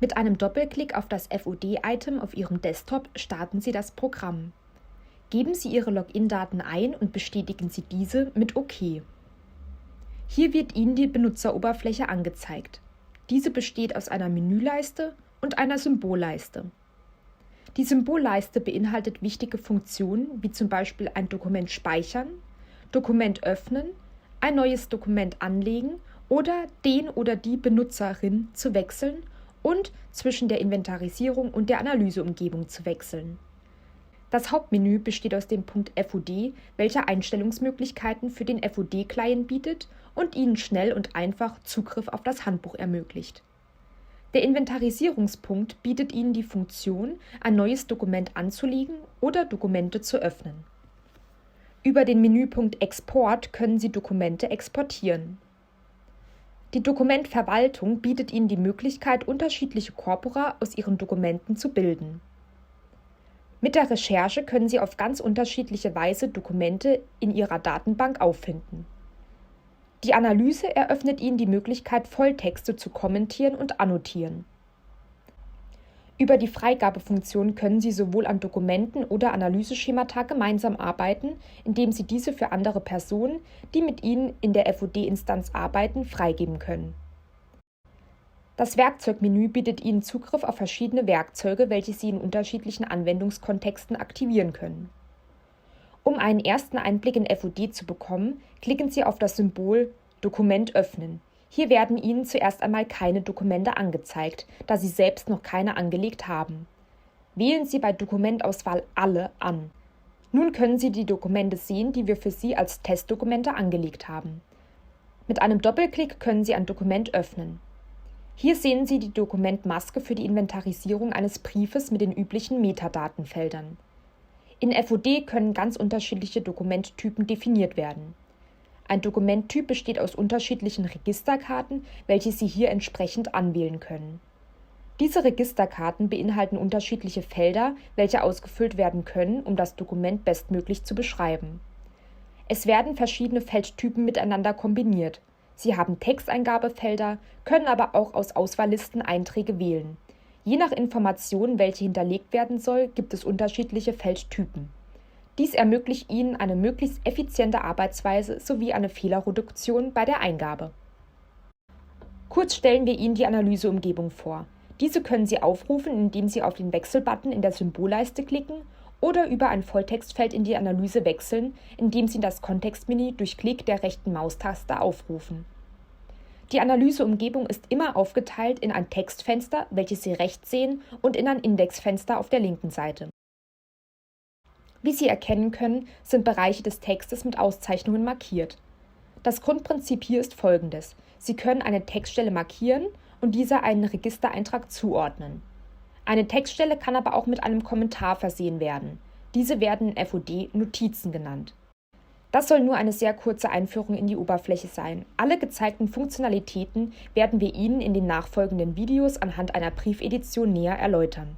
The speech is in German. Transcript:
Mit einem Doppelklick auf das FOD-Item auf Ihrem Desktop starten Sie das Programm. Geben Sie Ihre Login-Daten ein und bestätigen Sie diese mit OK. Hier wird Ihnen die Benutzeroberfläche angezeigt. Diese besteht aus einer Menüleiste und einer Symbolleiste. Die Symbolleiste beinhaltet wichtige Funktionen wie zum Beispiel ein Dokument speichern, Dokument öffnen, ein neues Dokument anlegen oder den oder die Benutzerin zu wechseln und zwischen der Inventarisierung und der Analyseumgebung zu wechseln. Das Hauptmenü besteht aus dem Punkt FOD, welcher Einstellungsmöglichkeiten für den FOD-Client bietet und Ihnen schnell und einfach Zugriff auf das Handbuch ermöglicht. Der Inventarisierungspunkt bietet Ihnen die Funktion, ein neues Dokument anzulegen oder Dokumente zu öffnen. Über den Menüpunkt Export können Sie Dokumente exportieren. Die Dokumentverwaltung bietet Ihnen die Möglichkeit, unterschiedliche Corpora aus Ihren Dokumenten zu bilden. Mit der Recherche können Sie auf ganz unterschiedliche Weise Dokumente in Ihrer Datenbank auffinden. Die Analyse eröffnet Ihnen die Möglichkeit, Volltexte zu kommentieren und annotieren. Über die Freigabefunktion können Sie sowohl an Dokumenten oder Analyseschemata gemeinsam arbeiten, indem Sie diese für andere Personen, die mit Ihnen in der FOD-Instanz arbeiten, freigeben können. Das Werkzeugmenü bietet Ihnen Zugriff auf verschiedene Werkzeuge, welche Sie in unterschiedlichen Anwendungskontexten aktivieren können. Um einen ersten Einblick in FOD zu bekommen, klicken Sie auf das Symbol Dokument öffnen. Hier werden Ihnen zuerst einmal keine Dokumente angezeigt, da Sie selbst noch keine angelegt haben. Wählen Sie bei Dokumentauswahl Alle an. Nun können Sie die Dokumente sehen, die wir für Sie als Testdokumente angelegt haben. Mit einem Doppelklick können Sie ein Dokument öffnen. Hier sehen Sie die Dokumentmaske für die Inventarisierung eines Briefes mit den üblichen Metadatenfeldern. In FOD können ganz unterschiedliche Dokumenttypen definiert werden. Ein Dokumenttyp besteht aus unterschiedlichen Registerkarten, welche Sie hier entsprechend anwählen können. Diese Registerkarten beinhalten unterschiedliche Felder, welche ausgefüllt werden können, um das Dokument bestmöglich zu beschreiben. Es werden verschiedene Feldtypen miteinander kombiniert. Sie haben Texteingabefelder, können aber auch aus Auswahllisten Einträge wählen. Je nach Information, welche hinterlegt werden soll, gibt es unterschiedliche Feldtypen. Dies ermöglicht Ihnen eine möglichst effiziente Arbeitsweise sowie eine Fehlerreduktion bei der Eingabe. Kurz stellen wir Ihnen die Analyseumgebung vor. Diese können Sie aufrufen, indem Sie auf den Wechselbutton in der Symbolleiste klicken oder über ein Volltextfeld in die Analyse wechseln, indem Sie das Kontextmenü durch Klick der rechten Maustaste aufrufen. Die Analyseumgebung ist immer aufgeteilt in ein Textfenster, welches Sie rechts sehen, und in ein Indexfenster auf der linken Seite. Wie Sie erkennen können, sind Bereiche des Textes mit Auszeichnungen markiert. Das Grundprinzip hier ist folgendes: Sie können eine Textstelle markieren und dieser einen Registereintrag zuordnen. Eine Textstelle kann aber auch mit einem Kommentar versehen werden. Diese werden in FOD Notizen genannt. Das soll nur eine sehr kurze Einführung in die Oberfläche sein. Alle gezeigten Funktionalitäten werden wir Ihnen in den nachfolgenden Videos anhand einer Briefedition näher erläutern.